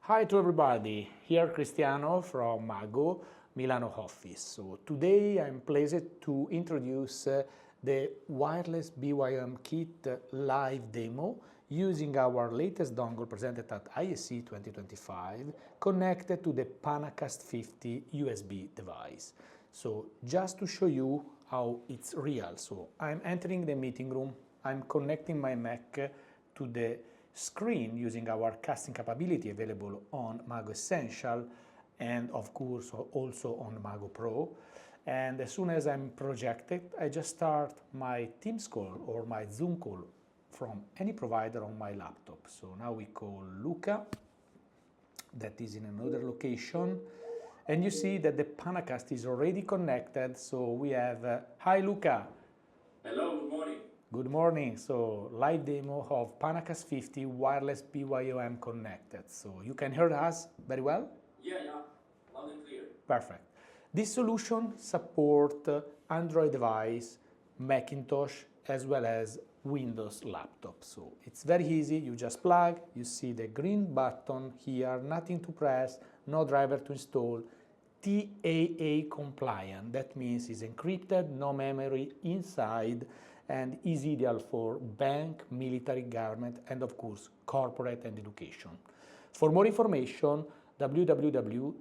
Hi to everybody, here Cristiano from Mago, Milano office. So today I'm pleased to introduce the wireless BYOM kit live demo using our latest dongle presented at ISE 2025 connected to the Panacast50 USB device. So just to show you how it's real. So I'm entering the meeting room, I'm connecting my Mac to the screen using our casting capability available on Mago Essential and of course also on Mago Pro. And as soon as I'm projected, I just start my Teams call or my Zoom call from any provider on my laptop. So now we call Luca, that is in another location, and you see that the Panacast is already connected. So we have, hi Luca. Hello, good morning. Good morning. So live demo of Panacast50 wireless BYOM connected. So you can hear us very well? Yeah, loud and clear. Perfect. This solution supports Android device, Macintosh, as well as Windows laptop. So it's very easy. You just plug, you see the green button here, nothing to press, no driver to install, TAA compliant. That means it's encrypted, no memory inside, and is ideal for bank, military, government, and of course, corporate and education. For more information, www.mago.io.